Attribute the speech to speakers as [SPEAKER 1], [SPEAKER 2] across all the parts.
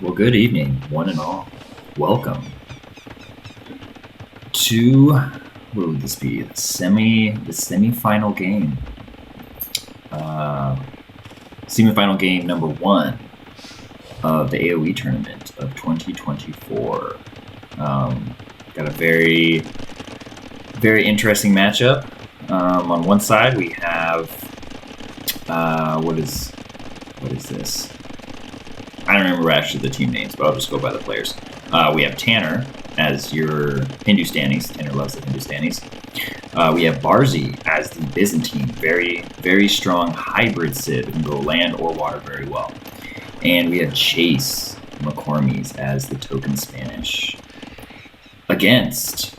[SPEAKER 1] Well, good evening, one and all. Welcome to what would this be? The semifinal game. Semifinal game number 1 of the AOE Tournament of 2024. Got a very, very interesting matchup. On one side, we have what is this? I don't remember actually the team names, but I'll just go by the players. We have Tanner as your Hindustanis. Tanner loves the Hindustanis. We have Barzi as the Byzantine. Very, very strong hybrid Civ. It can go land or water very well. And we have Chase McCormies as the token Spanish. Against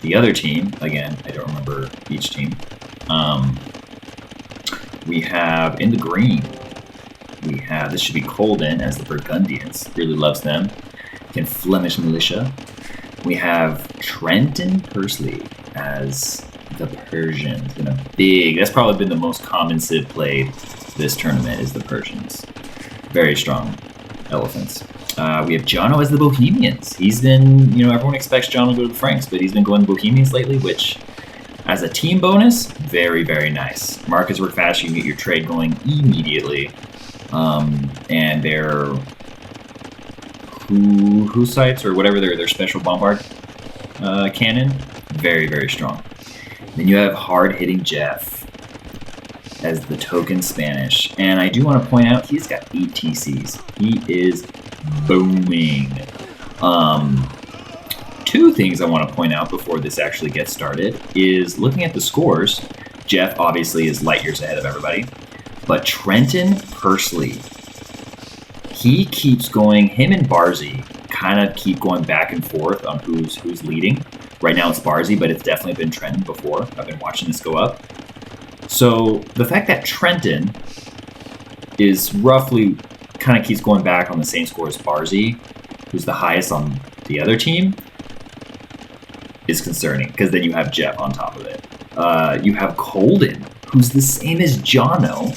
[SPEAKER 1] the other team, again, I don't remember each team. We have in the green, this should be Colden as the Burgundians. Really loves them. Can Flemish militia. We have Trenton Pursley as the Persians. That's probably been the most common Civ played this tournament is the Persians. Very strong elephants. We have Jono as the Bohemians. He's been, everyone expects Jono to go to the Franks, but he's been going to Bohemians lately, which as a team bonus, very, very nice. Markets work fast. You can get your trade going immediately. And their Hussites or whatever their special bombard cannon, very, very strong. Then you have hard-hitting Jeff as the token Spanish, and I do want to point out he's got 8 TCs. He is booming. 2 things I want to point out before this actually gets started is looking at the scores. Jeff obviously is light years ahead of everybody. But Trenton Pursley, he keeps going. Him and Barzi kind of keep going back and forth on who's leading. Right now it's Barzi, but it's definitely been Trenton before. I've been watching this go up. So the fact that Trenton is roughly kind of keeps going back on the same score as Barzi, who's the highest on the other team, is concerning because then you have Jeff on top of it. You have Colden, who's the same as Jono,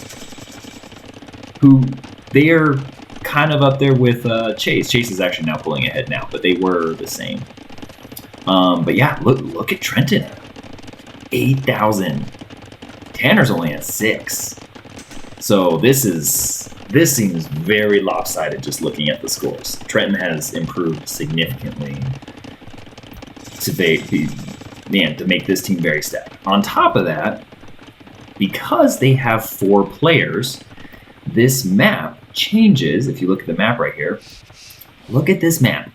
[SPEAKER 1] who they are kind of up there with Chase. Chase is actually now pulling ahead now, but they were the same. But yeah, look at Trenton, 8,000. Tanner's only at 6. So this seems very lopsided just looking at the scores. Trenton has improved significantly to make this team very stacked. On top of that, because they have 4 players, this map changes. If you look at the map right here, look at this map.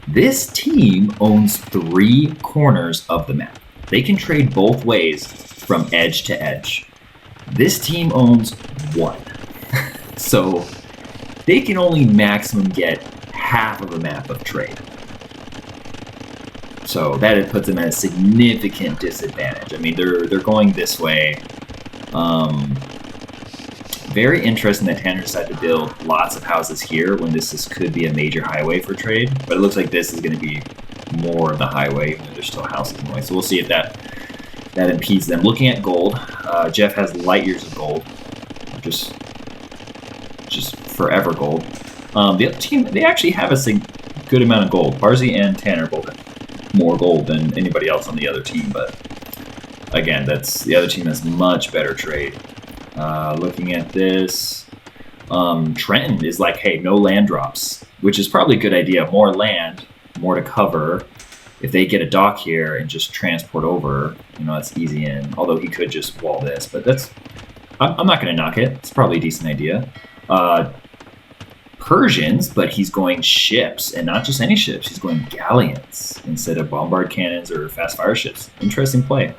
[SPEAKER 1] This team owns 3 corners of the map. They can trade both ways from edge to edge. This team owns 1. So they can only maximum get half of a map of trade. So that puts them at a significant disadvantage. I mean, they're going this way. Very interesting that Tanner decided to build lots of houses here when this could be a major highway for trade. But it looks like this is going to be more of the highway, even though there's still houses in the way. So we'll see if that impedes them. Looking at gold, Jeff has light years of gold, just forever gold. The other team, they actually have a good amount of gold. Barzi and Tanner both have more gold than anybody else on the other team, but again, the other team has much better trade. Looking at this, Trenton is like, hey, no land drops, which is probably a good idea. More land, more to cover. If they get a dock here and just transport over, that's easy in. Although he could just wall this, but I'm not going to knock it. It's probably a decent idea. Persians, but he's going ships, and not just any ships. He's going galleons instead of bombard cannons or fast fire ships. Interesting play.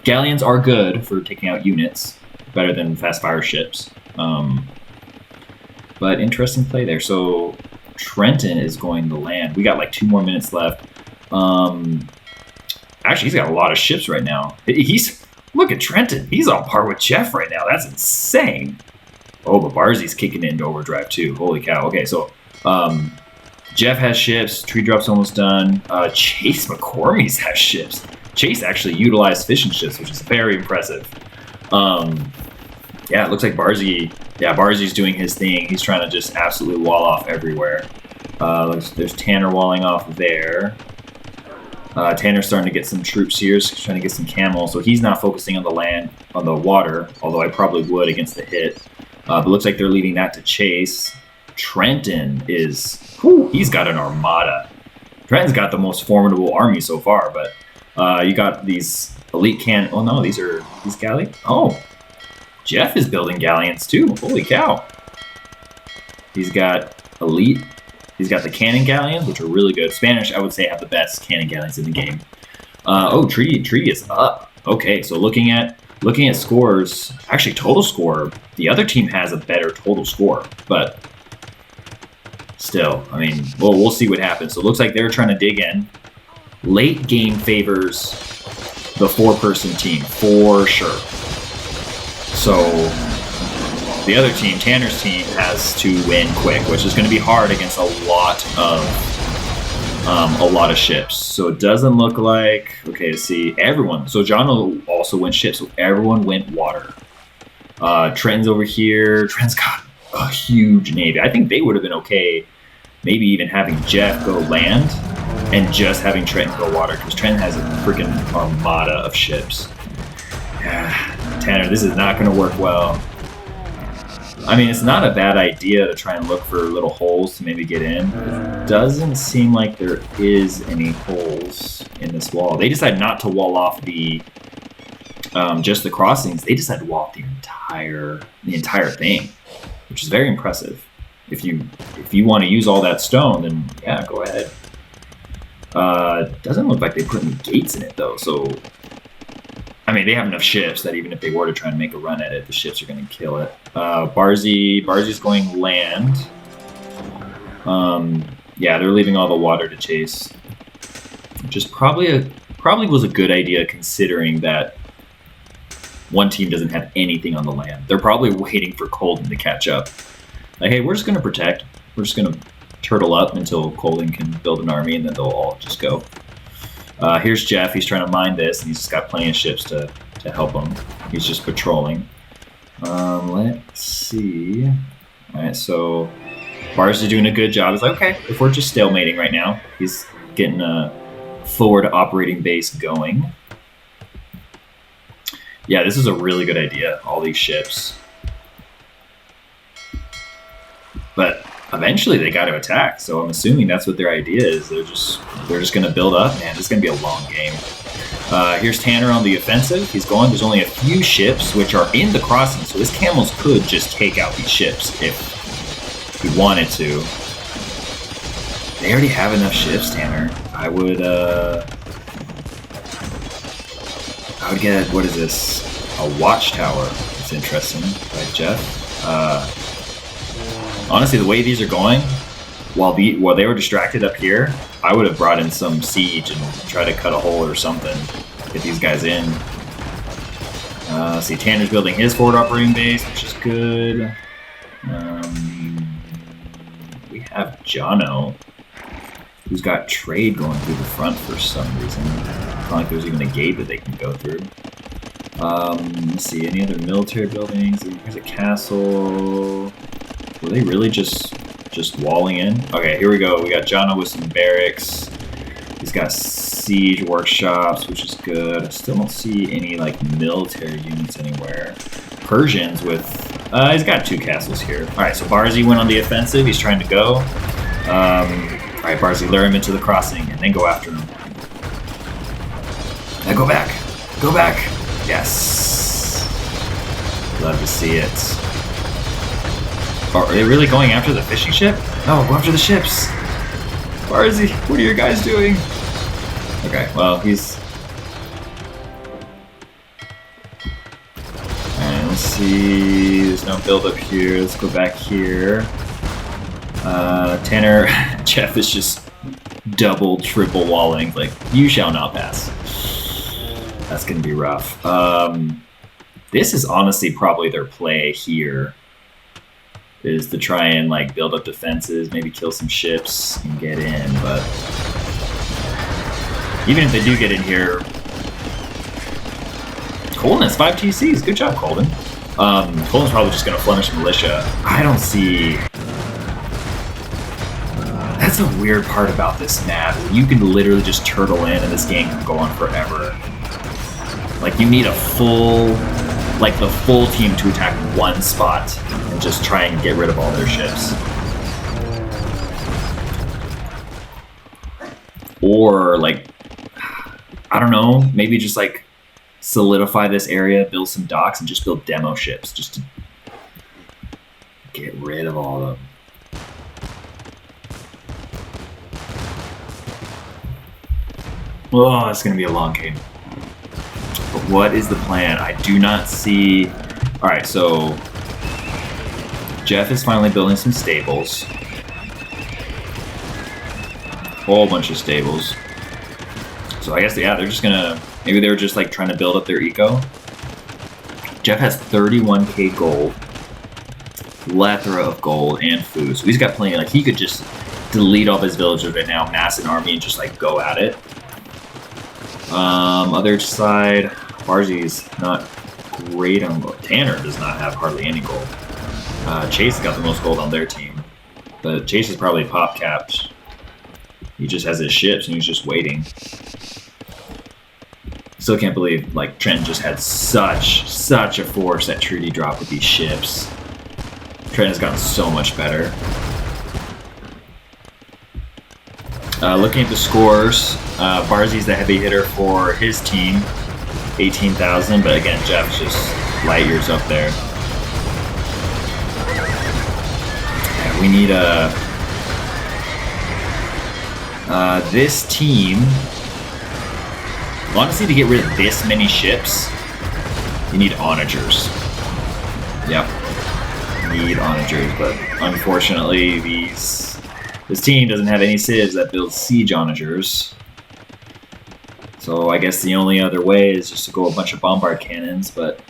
[SPEAKER 1] Galleons are good for taking out units, better than fast fire ships. But interesting play there. So Trenton is going to land. We got like 2 more minutes left. Actually, he's got a lot of ships right now. Look at Trenton. He's on par with Jeff right now. That's insane. Oh, but Barzi's kicking into overdrive too. Holy cow. Okay, so Jeff has ships. Tree drop's almost done. Chase McCormies has ships. Chase actually utilized fishing ships, which is very impressive. Yeah, it looks like Barzi Yeah, Barzy's doing his thing. He's trying to just absolutely wall off everywhere. There's Tanner walling off there. Tanner's starting to get some troops here. He's trying to get some camels. So he's not focusing on the land, on the water, although I probably would against the hit. But looks like they're leaving that to Chase. Trenton is... Whew, he's got an armada. Trenton's got the most formidable army so far, but you got these elite can... Oh, no, these galleons? Oh, Jeff is building galleons, too. Holy cow. He's got elite... He's got the cannon galleons, which are really good. Spanish, I would say, have the best cannon galleons in the game. Oh, treaty is up. Okay, so looking at scores, actually total score, the other team has a better total score, but still, I mean, we'll see what happens. So it looks like they're trying to dig in. Late game favors the 4-person team for sure. So the other team, Tanner's team, has to win quick, which is going to be hard against a lot of ships. So it doesn't look like... Okay, let's see. Everyone. So John also went ships, so everyone went water. Trenton's over here. Trenton's got a huge navy. I think they would have been okay maybe even having Jeff go land and just having Trenton go water, because Trenton has a freaking armada of ships. Tanner, this is not going to work well. I mean, it's not a bad idea to try and look for little holes to maybe get in. It doesn't seem like there is any holes in this wall. They decided not to wall off the just the crossings. They decided to wall off the entire thing, which is very impressive. If you want to use all that stone, then yeah, go ahead. Doesn't look like they put any gates in it though, so I mean, they have enough ships that even if they were to try and make a run at it, the ships are going to kill it. Barzy's going land. Yeah, they're leaving all the water to Chase, which is probably was a good idea considering that one team doesn't have anything on the land. They're probably waiting for Colden to catch up. Like, hey, we're just going to protect. We're just going to turtle up until Colden can build an army, and then they'll all just go. Here's Jeff. He's trying to mine this, and he's just got plenty of ships to help him. He's just patrolling. Let's see. All right, so Bars is doing a good job. He's like, okay, if we're just stalemating right now, he's getting a forward operating base going. Yeah, this is a really good idea, all these ships. But eventually they got to attack, so I'm assuming that's what their idea is. They're just going to build up. Man, this is going to be a long game. Here's Tanner on the offensive. He's going. There's only a few ships which are in the crossing, so his camels could just take out these ships if he wanted to. They already have enough ships, Tanner. I would get, what is this? A watchtower. It's interesting, by Jeff. Honestly, the way these are going, while they were distracted up here, I would have brought in some siege and try to cut a hole or something, get these guys in. See, Tanner's building his forward operating base, which is good. We have Jono, who's got trade going through the front for some reason. It's not like there's even a gate that they can go through. Let's see, any other military buildings? Here's a castle. Were they really just walling in? Okay, here we go. We got Jono with some barracks. He's got siege workshops, which is good. I still don't see any like military units anywhere. Persians with... he's got 2 castles here. Alright, so Barzy went on the offensive. He's trying to go. Alright, Barzy, lure him into the crossing and then go after him. Now go back. Go back. Yes. Love to see it. Are they really going after the fishing ship? No, go after the ships. Where is he? What are your guys doing? Okay, well, he's... And let's see... There's no build-up here. Let's go back here. Tanner... Jeff is just double, triple walling. Like, you shall not pass. That's gonna be rough. This is honestly probably their play here. Is to try and like build up defenses, maybe kill some ships and get in, but even if they do get in here, Colden has 5 TCs. Good job, Colden. Poland's probably just going to Flemish militia. I don't see... That's a weird part about this map. You can literally just turtle in and this game can go on forever. Like, you need a full... Like, the full team to attack one spot and just try and get rid of all their ships. Or, like... I don't know, maybe just, like, solidify this area, build some docks, and just build demo ships, just to get rid of all of them. Oh, it's going to be a long game. But what is the plan? I do not see... Alright, so... Jeff is finally building some stables. Whole bunch of stables. So I guess, yeah, they're just gonna... Maybe they were just, like, trying to build up their eco. Jeff has 31k gold. Plethora of gold and food. So he's got plenty. Like, he could just delete all his villagers right now, mass an army, and just, like, go at it. Other side, Barzy's not great on gold. Tanner does not have hardly any gold. Chase has got the most gold on their team. But Chase is probably pop capped. He just has his ships and he's just waiting. Still can't believe, like, Trenton just had such a force at treaty drop with these ships. Trenton has gotten so much better. Looking at the scores, Barzy's the heavy hitter for his team, 18,000, but again, Jeff's just light years up there. And we need this team, honestly, to get rid of this many ships, you need onagers. Yep, need onagers, but unfortunately, this team doesn't have any civs that build siege onagers. So I guess the only other way is just to go a bunch of bombard cannons, but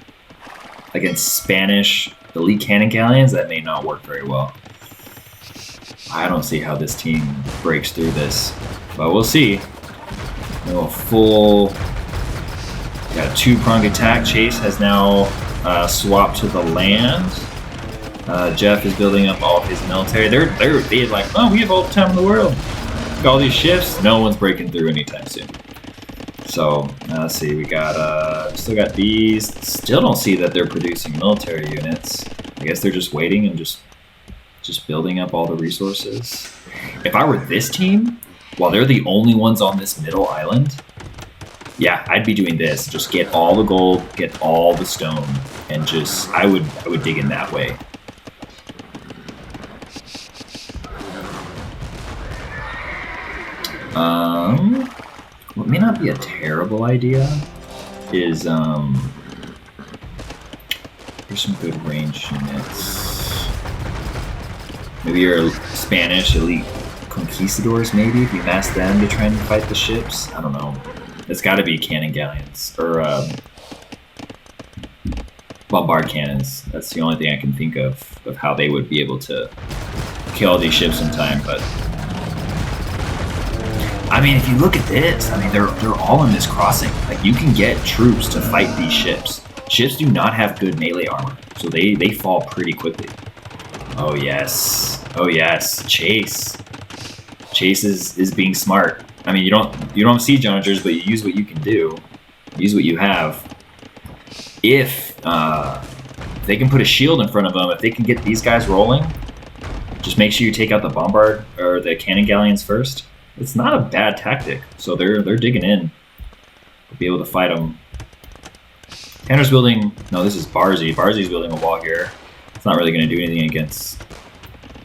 [SPEAKER 1] against Spanish elite cannon galleons, that may not work very well. I don't see how this team breaks through this, but we'll see. A full, got a two-pronged attack. Chase has now swapped to the land. Jeff is building up all of his military. They're like, oh, we have all the time in the world. Look at all these ships. No one's breaking through anytime soon. So let's see. We got still got these. Still don't see that they're producing military units. I guess they're just waiting and just building up all the resources. If I were this team, while they're the only ones on this middle island, yeah, I'd be doing this. Just get all the gold, get all the stone, and just I would dig in that way. What may not be a terrible idea is here's some good range units. Maybe your Spanish elite conquistadors, maybe if you mass them to try and fight the ships. I don't know. It's got to be cannon galleons or bombard cannons. That's the only thing I can think of how they would be able to kill these ships in time. But I mean, if you look at this, I mean, they're all in this crossing. Like, you can get troops to fight these ships. Ships do not have good melee armor, so they fall pretty quickly. Oh yes, oh yes, Chase. Chase is being smart. I mean, you don't have siege onagers, but you use what you can do. Use what you have. If they can put a shield in front of them, if they can get these guys rolling, just make sure you take out the bombard or the cannon galleons first. It's not a bad tactic. So they're digging in. We'll be able to fight them. Tanner's building. No, this is Barzy. Barzy's building a wall here. It's not really going to do anything against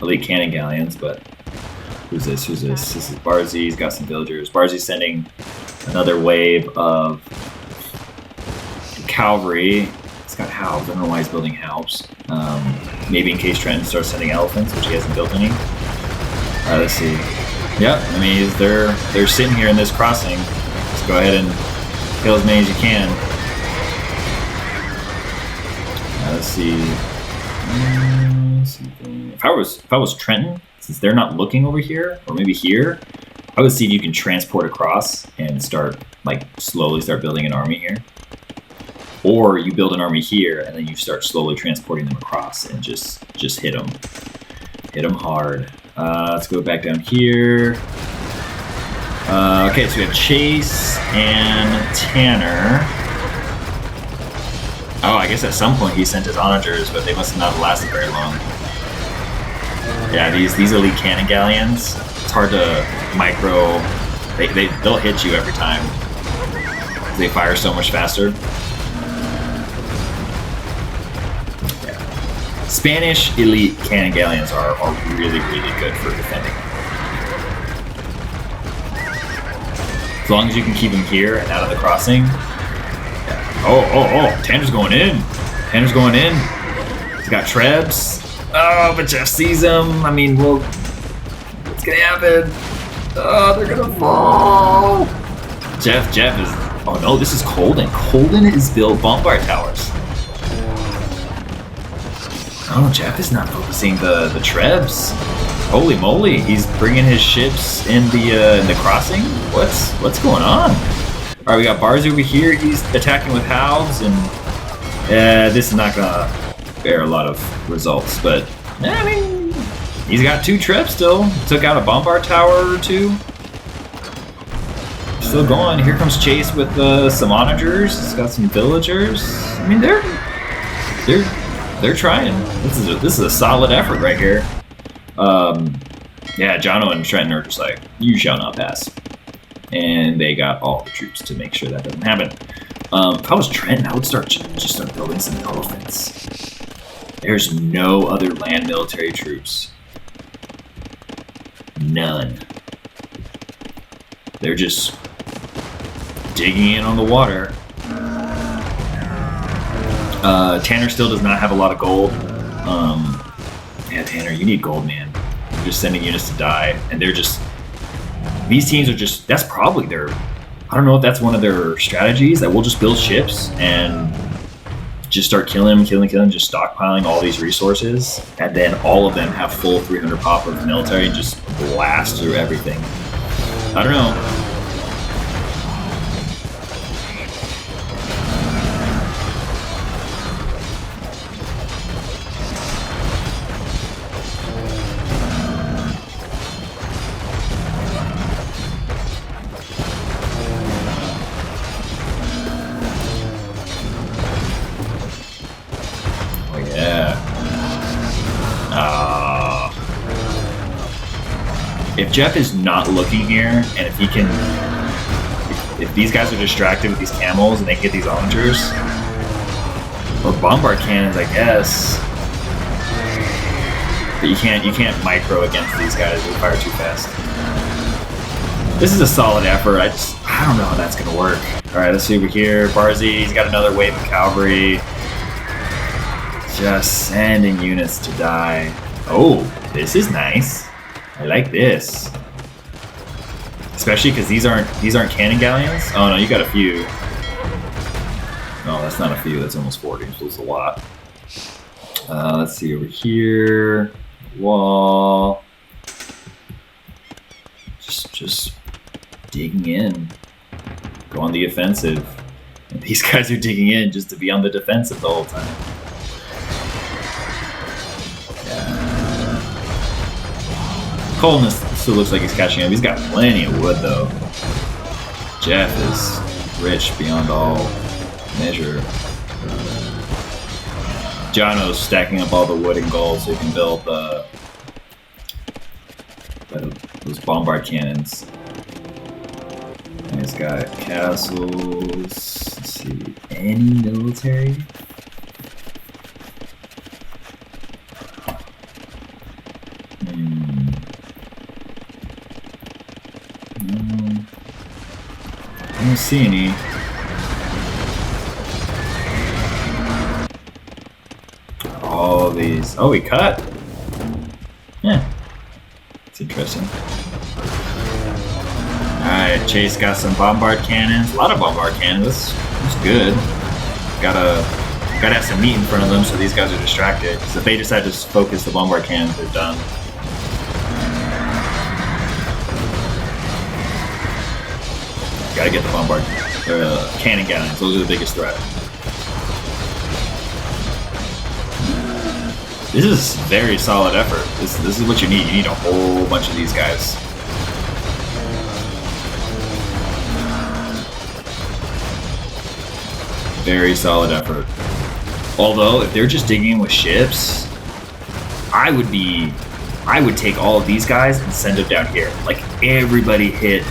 [SPEAKER 1] elite cannon galleons, but who's this? Who's this? This is Barzy. He's got some villagers. Barzy's sending another wave of cavalry. It's got halbs. I don't know why he's building halbs. Maybe in case Trenton starts sending elephants, which he hasn't built any. Alright, let's see. Yeah, I mean, they're sitting here in this crossing. Let's go ahead and kill as many as you can. Let's see. If I was Trenton, since they're not looking over here, or maybe here, I would see if you can transport across and start, like, slowly start building an army here. Or you build an army here, and then you start slowly transporting them across, and just hit them. Hit them hard. Let's go back down here. Okay, so we have Chase and Tanner. Oh, I guess at some point he sent his onagers, but they must have not lasted very long. Yeah, these elite cannon galleons, it's hard to micro. They'll hit you every time. They fire so much faster. Yeah. Spanish elite cannon galleons are really, really good for defending. As long as you can keep them here and out of the crossing. Yeah. Oh, Tanner's going in. Tanner's going in. He's got Trebs. Oh, but Jeff sees him. I mean, well, what's gonna happen? Oh, they're gonna fall. Jeff is. Oh no, this is Colden. Colden is built bombard towers. Oh, Jeff is not focusing the Trebs. Holy moly, he's bringing his ships in the crossing. What's going on? All right, we got Bars over here. He's attacking with halves, and this is not gonna bear a lot of results, but I mean, he's got 2 Trebs still. Took out a bombard tower or 2. Still going. Here comes Chase with some onagers. He's got some villagers. I mean, they're trying. This is a solid effort right here. Yeah, Jono and Trenton are just like, you shall not pass, and they got all the troops to make sure that doesn't happen. If I was Trenton, I would start building some elephants. There's no other land military troops. None. They're just digging in on the water. Tanner still does not have a lot of gold. Yeah, Tanner, you need gold, man. You're just sending units to die, and they're just... These teams are just... That's probably their... I don't know if that's one of their strategies, that we'll just build ships and just start killing, just stockpiling all these resources, and then all of them have full 300 pop of military and just blast through everything. I don't know. If Jeff is not looking here, and if he can, if these guys are distracted with these camels and they get these onagers, or bombard cannons, I guess. But you can't micro against these guys. They fire too fast. This is a solid effort. I don't know how that's gonna work. All right, let's see over here. Barzy, he's got another wave of cavalry. Just sending units to die. Oh, this is nice. I like this, especially because these aren't cannon galleons. Oh no, you got a few. No, that's not a few. That's almost 40. So it's a lot. Let's see over here. Wall. Just digging in. Go on the offensive. And these guys are digging in just to be on the defensive the whole time. Colton still looks like he's catching up. He's got plenty of wood, though. Jeff is rich beyond all measure. Jono's stacking up all the wood and gold so he can build those bombard cannons. And he's got castles. Let's see, any military? I don't see any. All these. Oh, we cut. Yeah, it's interesting. All right, Chase got some bombard cannons. A lot of bombard cannons. That's good. Gotta have some meat in front of them so these guys are distracted. So if they decide to focus the bombard cannons, they're done. Gotta get the bombard cannon galleons. Those are the biggest threat. This is very solid effort. This is what you need. You need a whole bunch of these guys. Very solid effort. Although, if they're just digging in with ships, I would take all of these guys and send them down here. Like, everybody hit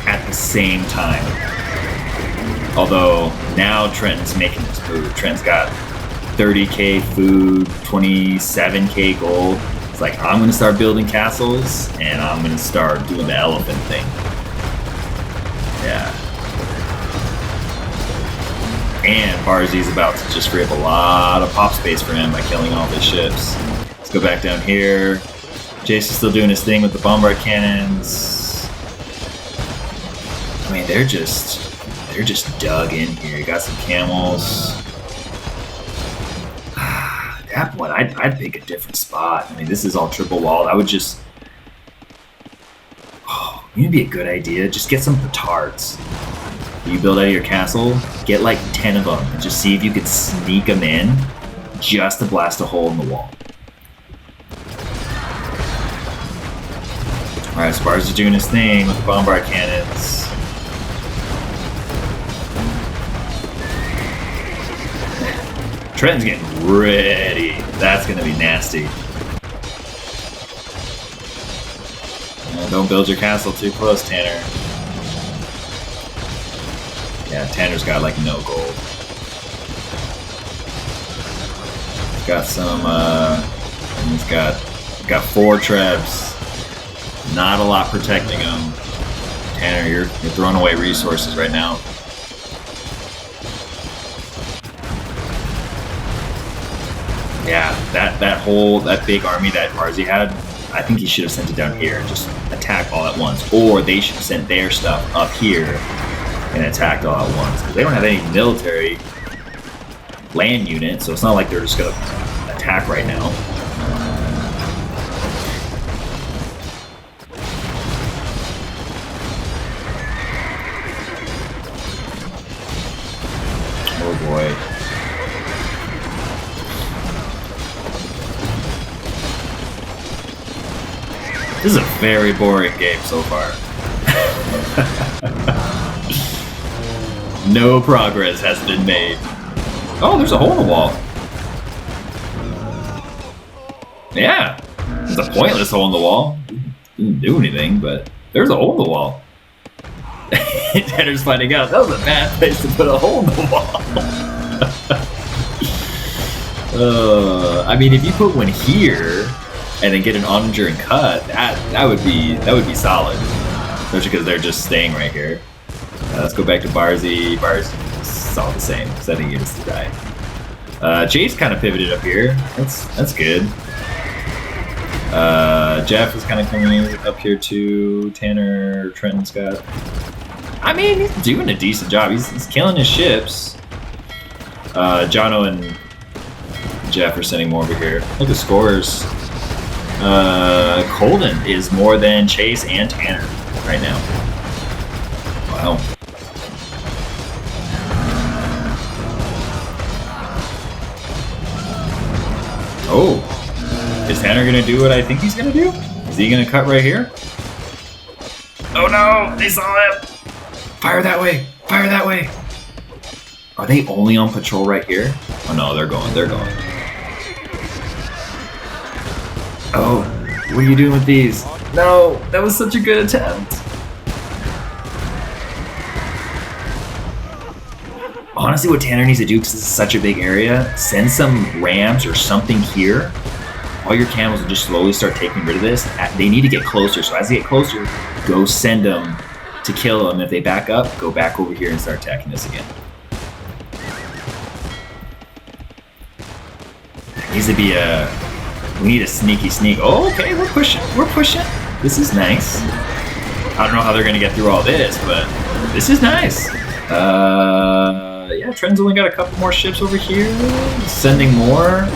[SPEAKER 1] at the same time. Although, now Trenton's making this move. Trenton's got 30k food, 27k gold. It's like, I'm going to start building castles, and I'm going to start doing the elephant thing. Yeah. And Barzi's about to just free up a lot of pop space for him by killing all his ships. Let's go back down here. Jason's still doing his thing with the bombard cannons. I mean, they're just dug in here. You got some camels. At that point, I'd pick a different spot. I mean, this is all triple walled. I would just... Oh, it'd be a good idea. Just get some petards. You build out of your castle, get like 10 of them, and just see if you could sneak them in just to blast a hole in the wall. Alright, Spars is doing his thing with the bombard cannons. Trenton's getting ready. That's going to be nasty. Don't build your castle too close, Tanner. Yeah, Tanner's got like no gold. He's got some, and he's got 4 trebs. Not a lot protecting him. Tanner, you're throwing away resources right now. Yeah, that big army that Barzi had, I think he should have sent it down here and just attack all at once. Or they should have sent their stuff up here and attacked all at once. Because they don't have any military land unit, so it's not like they're just going to attack right now. Oh boy. This is a very boring game so far. No progress has been made. Oh, there's a hole in the wall. Yeah, it's a pointless hole in the wall. Didn't do anything, but there's a hole in the wall. Tanner's finding out that was a bad place to put a hole in the wall. I mean, if you put one here and then get an onager and cut, that would be solid. Especially because they're just staying right here. Let's go back to Barzi. Barzi's all the same, because I think he needs to die. Chase kind of pivoted up here. That's good. Jeff is kind of coming up here too. Tanner, Trenton's got... I mean, he's doing a decent job. He's killing his ships. Jono and Jeff are sending more over here. Look at the scores. Colden is more than Chase and Tanner right now. Wow. Oh. Is Tanner gonna do what I think he's gonna do? Is he gonna cut right here? Oh no! They saw him! Fire that way! Fire that way! Are they only on patrol right here? Oh no, they're going. Oh, what are you doing with these? No, that was such a good attempt. Honestly, what Tanner needs to do, because this is such a big area, send some rams or something here. All your camels will just slowly start taking rid of this. They need to get closer, so as they get closer, go send them to kill them. If they back up, go back over here and start attacking this again. Needs to be a... We need a sneaky sneak. Oh, okay, we're pushing. This is nice. I don't know how they're gonna get through all this, but this is nice. Yeah, Trenton's only got a couple more ships over here. Sending more.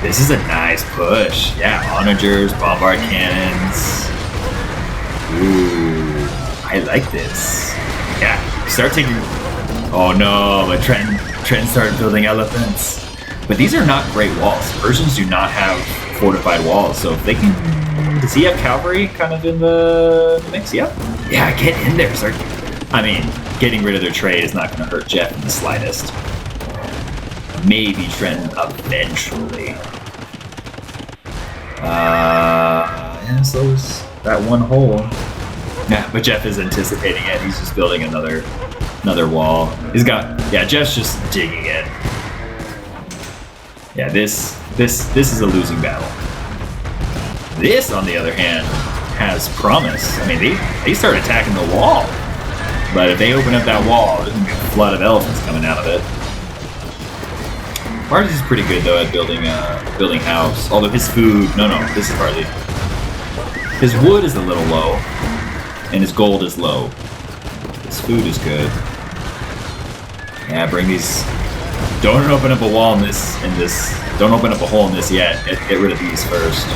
[SPEAKER 1] This is a nice push. Yeah, onagers, bombard cannons. Ooh, I like this. Yeah, start taking... Oh no, but Trenton started building elephants. But these are not great walls. Persians do not have fortified walls, so if they can... Does he have cavalry kind of in the mix? Yep. Yeah, get in there, sir. I mean, getting rid of their trade is not going to hurt Jeff in the slightest. Maybe Trenton eventually. Yeah, so is that one hole. Yeah, but Jeff is anticipating it. He's just building another wall. He's got... Yeah, Jeff's just digging in. Yeah, this is a losing battle. This, on the other hand, has promise. I mean, they start attacking the wall. But if they open up that wall, there's going to be a flood of elephants coming out of it. Barley's is pretty good, though, at building house. Although his food... No, this is Barley. His wood is a little low. And his gold is low. His food is good. Yeah, bring these... Don't open up a wall in this... Don't open up a hole in this yet. Get rid of these first.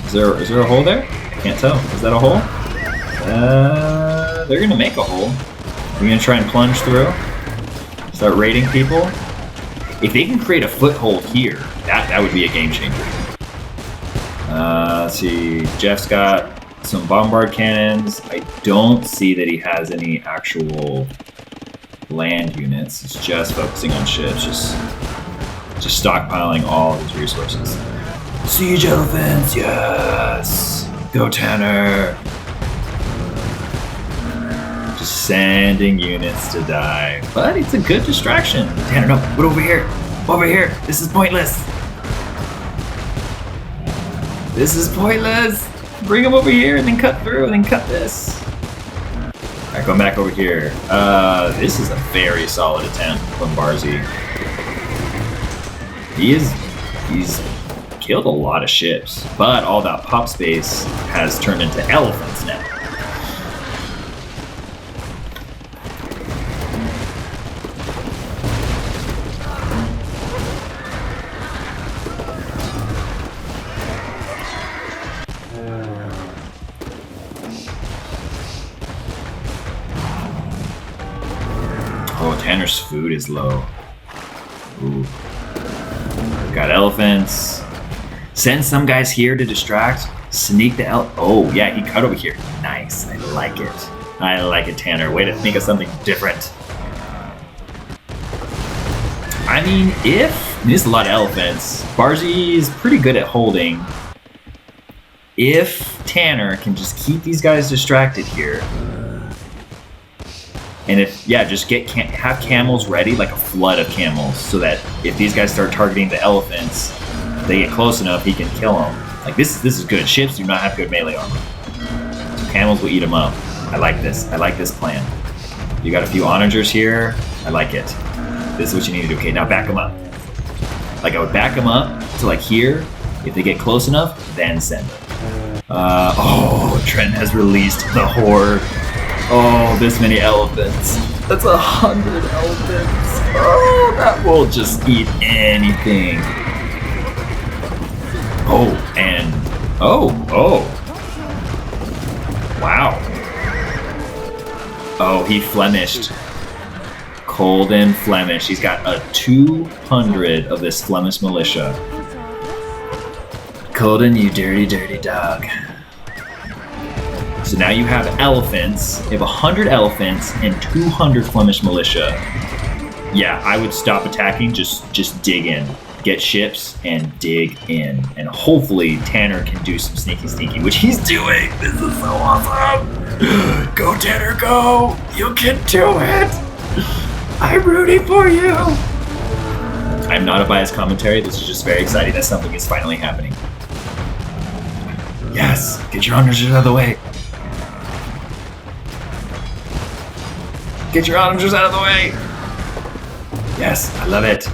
[SPEAKER 1] Is there a hole there? I can't tell. Is that a hole? They're gonna make a hole. We're gonna try and plunge through. Start raiding people. If they can create a foothold here, that would be a game changer. Let's see. Jeff's got some bombard cannons. I don't see that he has any actual land units. It's just focusing on ships. Just stockpiling all of his resources. Siege elephants, yes! Go Tanner! Just sending units to die. But it's a good distraction. Tanner, no, but over here! Over here! This is pointless! This is pointless! Bring him over here and then cut through and then cut this. Alright, going back over here. This is a very solid attempt from Barzi. He's killed a lot of ships, but all that pop space has turned into elephants now. Oh, Tanner's food is low. Ooh. Got elephants. Send some guys here to distract. Sneak the oh, yeah, he cut over here. Nice. I like it. I like it, Tanner. Way to think of something different. I mean, there's a lot of elephants. Barzi is pretty good at holding. If Tanner can just keep these guys distracted here, and just have camels ready, like a flood of camels, so that if these guys start targeting the elephants, they get close enough, he can kill them. Like this is good. Ships do not have good melee armor. So camels will eat them up. I like this. I like this plan. You got a few onagers here. I like it. This is what you need to do. Okay, now back them up. Like I would back them up to like here. If they get close enough, then send them. Oh, Trent has released the horde. Oh, this many elephants. That's 100 elephants. Oh, that will just eat anything. Oh, and... Oh. Wow. Oh, he Flemished. Colden Flemish. He's got a 200 of this Flemish militia. Colden, you dirty, dirty dog. So now you have elephants. You have 100 elephants and 200 Flemish militia. Yeah, I would stop attacking. Just dig in. Get ships and dig in. And hopefully Tanner can do some sneaky, which he's doing. This is so awesome. Go, Tanner, go. You can do it. I'm rooting for you. I'm not a biased commentary. This is just very exciting that something is finally happening. Yes, get your onagers out of the way. Get your onagers out of the way. Yes, I love it.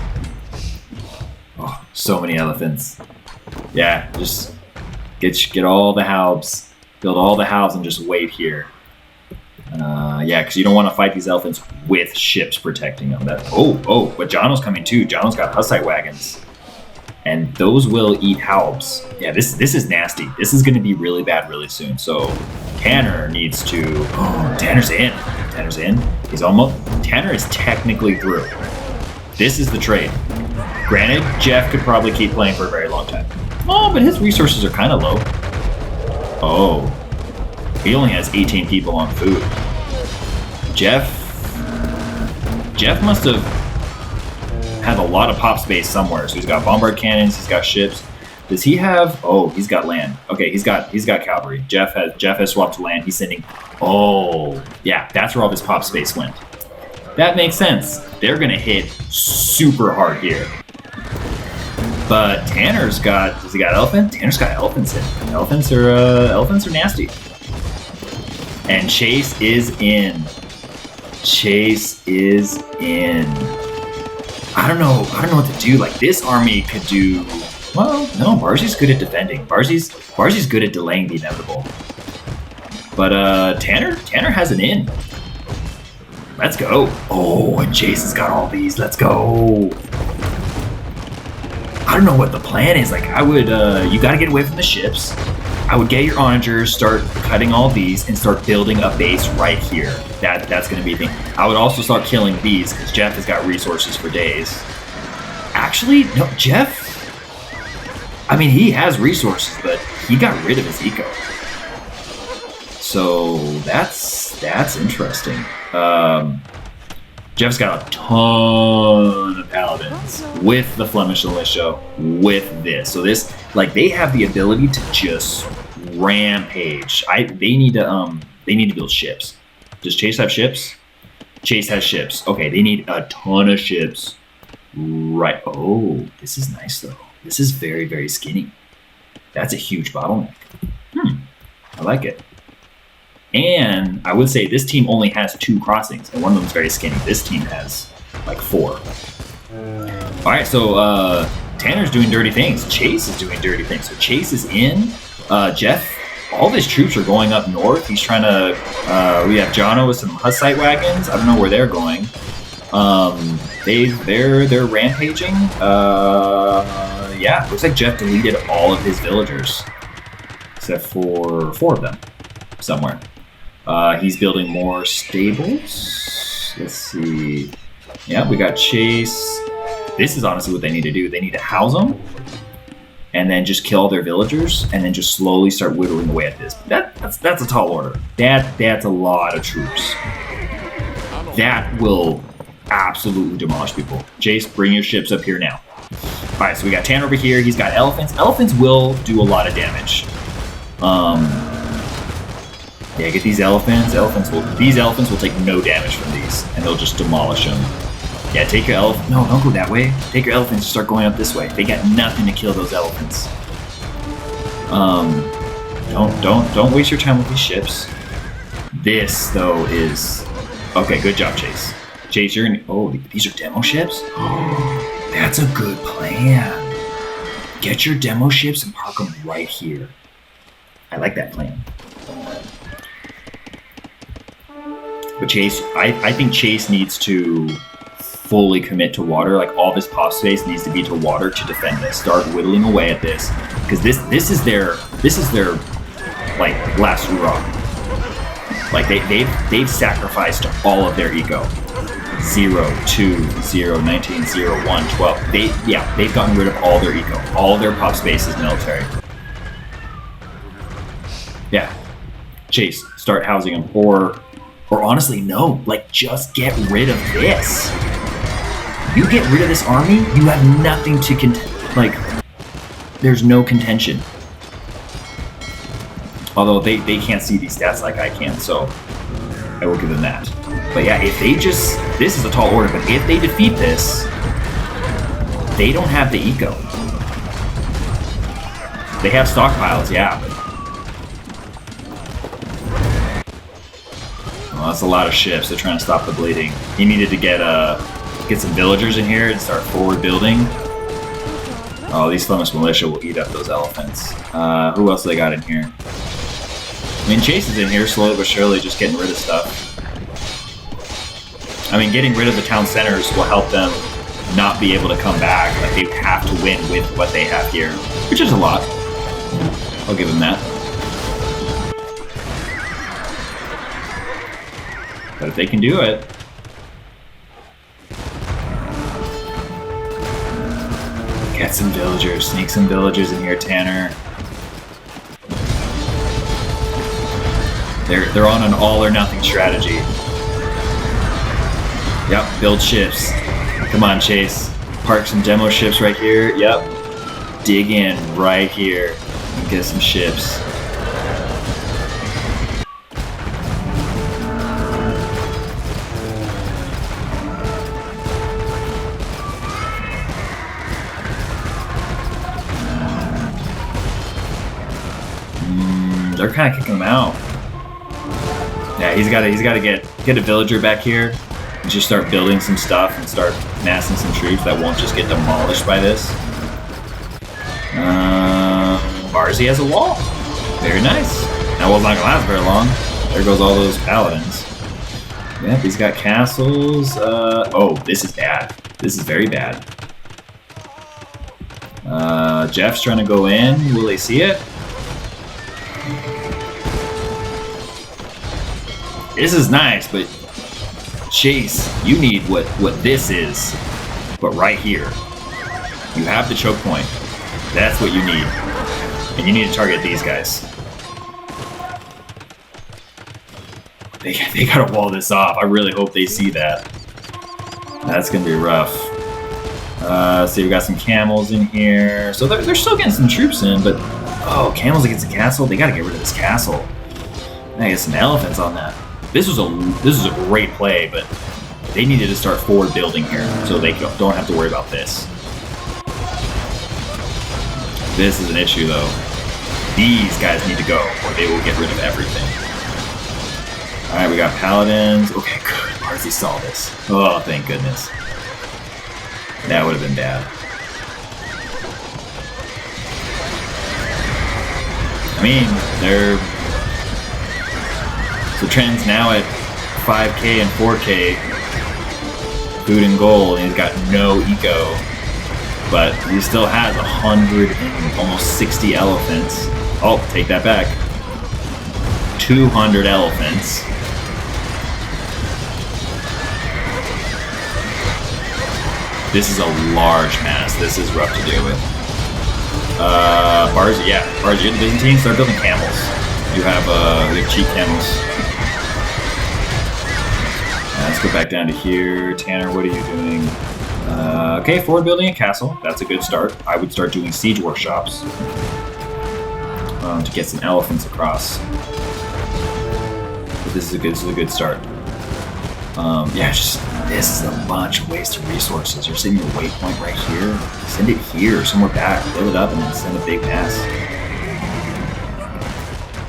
[SPEAKER 1] Oh, so many elephants. Yeah, just get all the halbs, build all the halbs, and just wait here. Yeah, because you don't want to fight these elephants with ships protecting them. But Jono's coming too. Jono's got Hussite wagons. And those will eat Halbs. Yeah, this is nasty. This is going to be really bad really soon. So Tanner needs to... Oh, Tanner's in. Tanner's in. He's almost... Tanner is technically through. This is the trade. Granted, Jeff could probably keep playing for a very long time. Oh, but his resources are kind of low. Oh. He only has 18 people on food. Jeff must have had a lot of pop space somewhere. So he's got bombard cannons, he's got ships. Does he have... Oh, he's got land. Okay, he's got cavalry. Jeff has swapped to land. He's sending... Oh, yeah, that's where all this pop space went. That makes sense. They're gonna hit super hard here. But Tanner's got... Does he got elephant? Tanner's got elephants in. Elephants are nasty. And Chase is in. Chase is in. I don't know what to do. Like, this army could do... Well, no, Barzy's good at defending. Barzy's good at delaying the inevitable. But Tanner has an in. Let's go. Oh, and Chase has got all these. Let's go. I don't know what the plan is. Like, I would, you gotta get away from the ships. I would get your onagers, start cutting all these, and start building a base right here. That's gonna be a thing. I would also start killing these, because Jeff has got resources for days. Actually, no, Jeff... I mean, he has resources, but he got rid of his eco. So, that's interesting. Jeff's got a ton of paladins with the Flemish militia, with this. So this, like, they have the ability to just rampage. They need to build ships. Does Chase have ships? Chase has ships. Okay, they need a ton of ships. Right. Oh, this is nice though. This is very, very skinny. That's a huge bottleneck. I like it. And I would say this team only has 2 crossings, and one of them is very skinny. This team has like 4. All right, so Tanner's doing dirty things. Chase is doing dirty things. So Chase is in. Jeff, all of his troops are going up north. He's trying to. We have Jono with some Hussite wagons. I don't know where they're going. They're rampaging. Yeah, looks like Jeff deleted all of his villagers, except for 4 of them somewhere. He's building more stables. Let's see. Yeah, we got Chase. This is honestly what they need to do. They need to house them, and then just kill their villagers, and then just slowly start whittling away at this. That's a tall order. That's a lot of troops. That will absolutely demolish people. Chase, bring your ships up here now. All right, so we got Tanner over here. He's got elephants. Elephants will do a lot of damage. Yeah, get these elephants. These elephants will take no damage from these, and they'll just demolish them. Yeah, take your elephant. No, don't go that way. Take your elephants and start going up this way. They got nothing to kill those elephants. Don't waste your time with these ships. This though is okay. Good job, Chase. Chase, you're gonna. Oh, these are demo ships. Oh, that's a good plan. Get your demo ships and park them right here. I like that plan. But Chase, I think Chase needs to fully commit to water. Like, all this pop space needs to be to water to defend this. Start whittling away at this, because this is their like last hurrah. Like they've sacrificed all of their eco. 0, 2, 0, 19, 0, 1, 12. They've gotten rid of all their eco. All their pop space is military. Yeah, Chase, start housing them, or honestly, no. Like, just get rid of this. You get rid of this army, you have nothing to like. There's no contention. Although they can't see these stats like I can, so I will give them that. But yeah, if they just, this is a tall order, but if they defeat this, they don't have the eco. They have stockpiles, yeah, but well, that's a lot of ships. They're trying to stop the bleeding. He needed to get some villagers in here and start forward building. Oh, these Flemish militia will eat up those elephants. Who else they got in here? I mean, Chase is in here, slowly but surely, just getting rid of stuff. I mean, getting rid of the town centers will help them not be able to come back. Like, they have to win with what they have here, which is a lot. I'll give them that. But if they can do it... Get some villagers. Sneak some villagers in here, Tanner. They're on an all-or-nothing strategy. Yep, build ships. Come on, Chase. Park some demo ships right here. Yep. Dig in right here and get some ships. They're kind of kicking him out. Yeah, he's got to get a villager back here and just start building some stuff and start massing some troops that won't just get demolished by this. Barzy has a wall. Very nice. That wall's not gonna last very long. There goes all those paladins. Yep, he's got castles. Oh, this is bad. This is very bad. Jeff's trying to go in. Will they see it? This is nice, but Chase, you need what this is, but right here. You have the choke point. That's what you need. And you need to target these guys. They gotta wall this off. I really hope they see that. That's gonna be rough. So we've got some camels in here. So they're still getting some troops in, but oh, camels against a castle? They gotta get rid of this castle. I get some elephants on that. This was a great play, but they needed to start forward building here, so they don't have to worry about this. This is an issue, though. These guys need to go, or they will get rid of everything. All right, we got paladins. Okay, good. Barzy saw this. Oh, thank goodness. That would have been bad. I mean, they're... So Trenton's now at 5k and 4k food and gold, and he's got no eco, but he still has 100 and almost 60 elephants. Oh, take that back. 200 elephants. This is a large mass. This is rough to deal with. Barzy, yeah, Barzy, the Byzantines, start building camels. You have cheap camels. Let's go back down to here. Tanner, what are you doing? Okay, forward building a castle. That's a good start. I would start doing siege workshops to get some elephants across. But this is a good start. Yeah, this is a bunch of wasted resources. You're sending your waypoint right here. Send it here, somewhere back. Build it up and then send a big mass.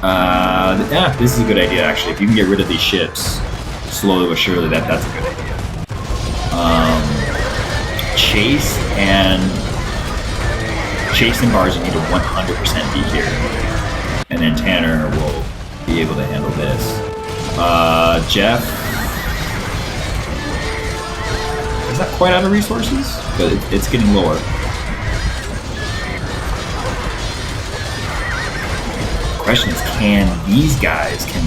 [SPEAKER 1] Yeah, this is a good idea actually. If you can get rid of these ships slowly but surely, that's a good idea. Chase and Barzy need to 100% be here, and then Tanner will be able to handle this. Jeff is not quite out of resources, but it's getting lower. Question is, can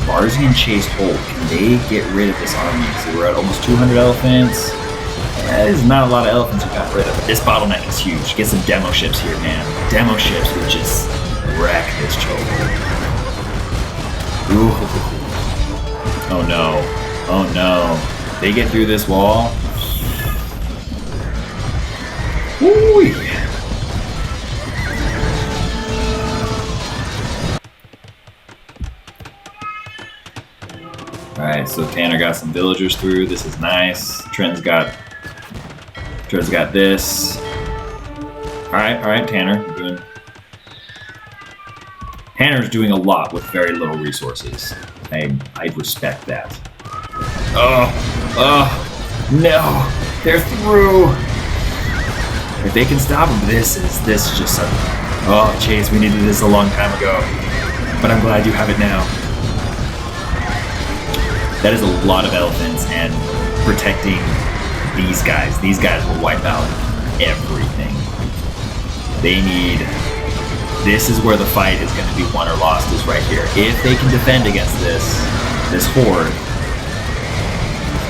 [SPEAKER 1] Barzy and Chase hold? Can they get rid of this army? So we're at almost 200 elephants. That is not a lot of elephants we got rid of, but this bottleneck is huge. Get some demo ships here, man. Demo ships would just wreck this choke. Ooh. Oh no. Oh no. They get through this wall. Woo! Alright, so Tanner got some villagers through. This is nice. Trent's got this. Alright, Tanner. Tanner's doing a lot with very little resources. I respect that. Oh, no! They're through! If they can stop him, this is just a... Oh, Chase, we needed this a long time ago. But I'm glad you have it now. That is a lot of elephants, and protecting these guys will wipe out everything. They need, this is where the fight is going to be won or lost, is right here. If they can defend against this horde.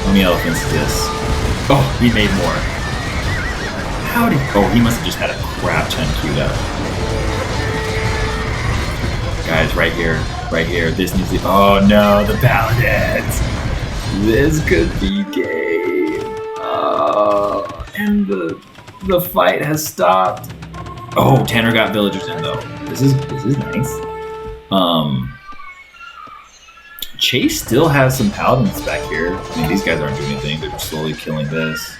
[SPEAKER 1] How many elephants is this? Oh, he made more. How did, oh, he must have just had a crap ton queued up. Guys, right here, this needs to, oh no, the paladins! This could be game. Oh, and the fight has stopped. Oh, Tanner got villagers in though. This is nice. Chase still has some paladins back here. I mean, these guys aren't doing anything. They're just slowly killing this.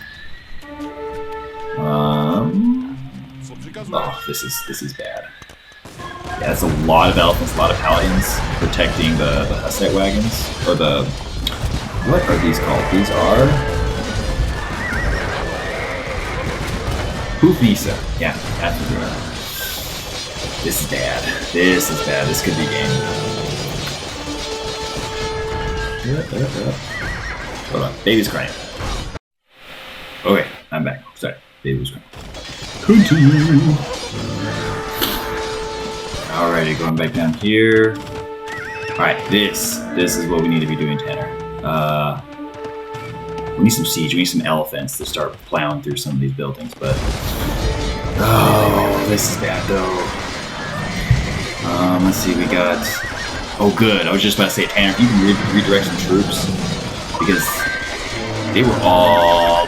[SPEAKER 1] Oh, this is bad. Yeah, that's a lot of elephants, a lot of paladins protecting the Hussite wagons, or the, what are these called? These are Hoofnisa. Yeah, that's what they are. This is bad. This is bad. This could be game. Hold on, baby's crying. Okay, I'm back. Sorry, baby was crying. Continue. Alrighty, going back down here. Alright, this is what we need to be doing, Tanner. We need some siege, we need some elephants to start plowing through some of these buildings, but... Oh, this is bad though. Let's see, we got... Oh good, I was just about to say, Tanner, you can redirect some troops, because they were all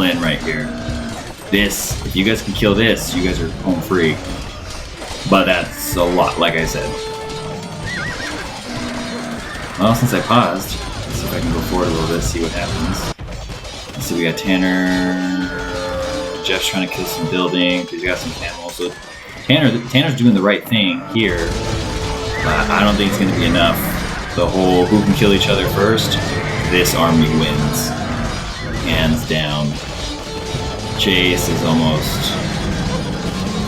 [SPEAKER 1] in right here. This, if you guys can kill this, you guys are home free. But that's a lot, like I said. Well, since I paused, let's see if I can go forward a little bit, see what happens. Let's see, we got Tanner. Jeff's trying to kill some buildings. He's got some camels. So Tanner's doing the right thing here. I don't think it's going to be enough. The whole who can kill each other first, this army wins. Hands down. Chase is almost...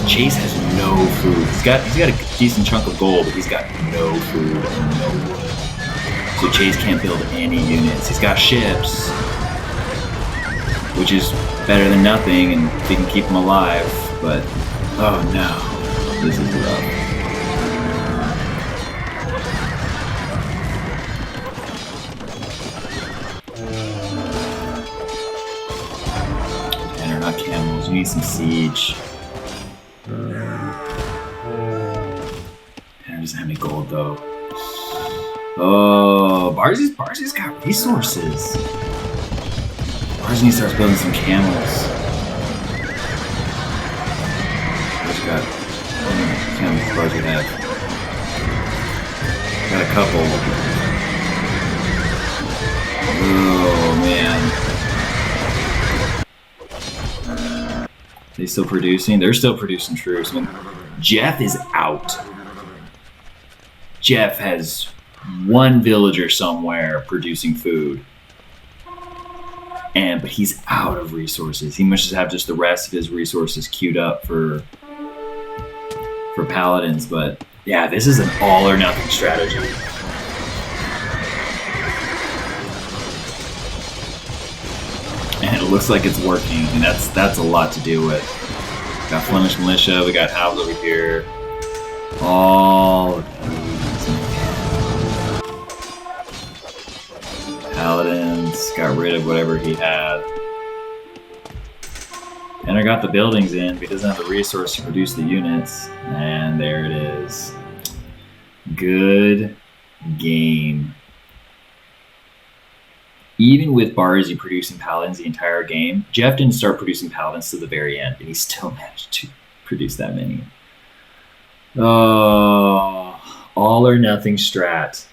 [SPEAKER 1] Chase has no food. He's got a decent chunk of gold, but he's got no food and no wood. So Chase can't build any units. He's got ships, which is better than nothing, and if he can keep them alive, but oh no, this is rough. And they're not camels, we need some siege. Doesn't have any gold though. Oh, Barzy's got resources. Barzy needs to start building some camels. Barzy's got, how many camels does Barzy have? Got a couple. Oh man. They still producing? They're still producing troops. I mean, Jeff is out. Jeff has one villager somewhere producing food, but he's out of resources. He must just have just the rest of his resources queued up for paladins. But yeah, this is an all or nothing strategy. And it looks like it's working, and that's a lot to deal with. Got Flemish militia, we got House over here. All of Paladins, got rid of whatever he had. And I got the buildings in, but he doesn't have the resource to produce the units. And there it is. Good game. Even with Barzy producing paladins the entire game, Jeff didn't start producing paladins to the very end, and he still managed to produce that many. Oh, all or nothing strat.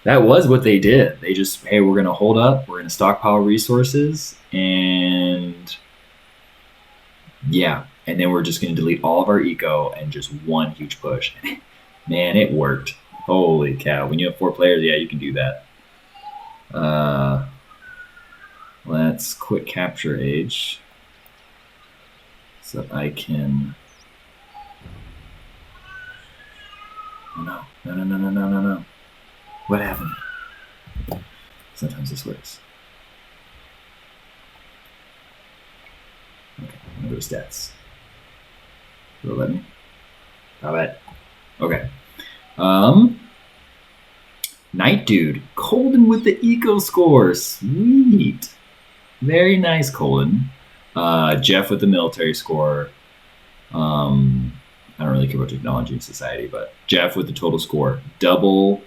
[SPEAKER 1] That was what they did. They just, hey, we're going to hold up, we're going to stockpile resources, and yeah, and then we're just going to delete all of our eco and just one huge push. Man, it worked. Holy cow. When you have 4 players, yeah, you can do that. Let's quit capture age so I can... Oh no. What happened? Sometimes this works. What are those stats? Will it let me? How about? Okay. Night Dude, Colden with the eco score. Sweet. Very nice, Colden. Jeff with the military score. I don't really care about technology and society, but Jeff with the total score. Double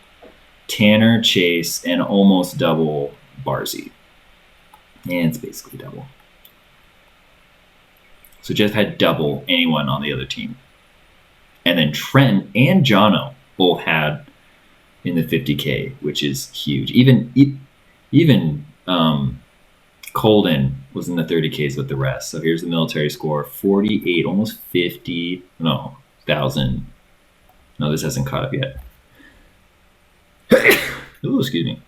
[SPEAKER 1] Tanner, Chase, and almost double Barzy. And it's basically double. So Jeff had double anyone on the other team. And then Trent and Jono both had in the 50K, which is huge. Even Colden was in the 30Ks with the rest. So here's the military score: 48, almost 50. No, 1,000. No, this hasn't caught up yet. Ooh, excuse me.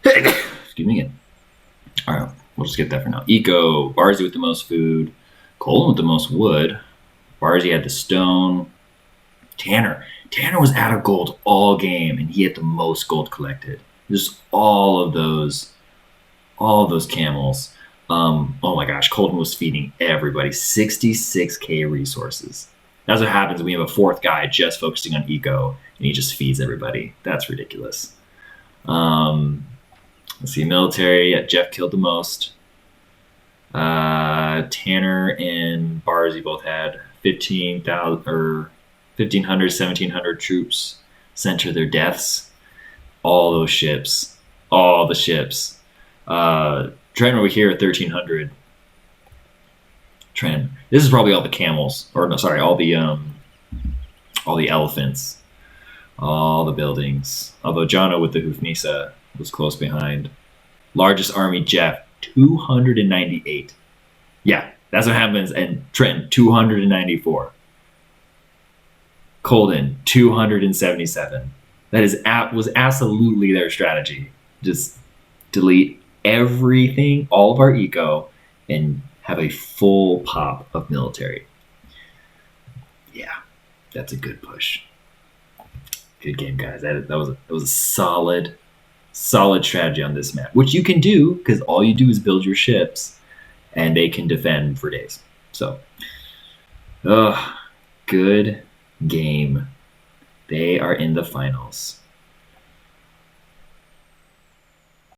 [SPEAKER 1] Excuse me again. All right, we'll just get that for now. Eco, Barzy with the most food, Colden with the most wood. Barzy had the stone. Tanner was out of gold all game, and he had the most gold collected. Just all of those camels. Oh my gosh, Colden was feeding everybody. 66K resources. That's what happens when we have a fourth guy just focusing on eco, and he just feeds everybody. That's ridiculous. Let's see, military. Yeah, Jeff killed the most. Tanner and Barzy both had 15,000 or 1,500, 1,700 troops sent to their deaths. All those ships. All the ships. Trent over here at 1,300. Trent. This is probably all the camels. Or no, sorry, all the elephants. All the buildings. Although Jono with the Hoofnisa was close behind. Largest army, Jeff, 298. Yeah, that's what happens. And Trent, 294. Colden, 277. That was absolutely their strategy. Just delete everything, all of our eco, and have a full pop of military. Yeah, that's a good push. Good game, guys. That was a solid strategy on this map, which you can do because all you do is build your ships, and they can defend for days. So, good game. They are in the finals.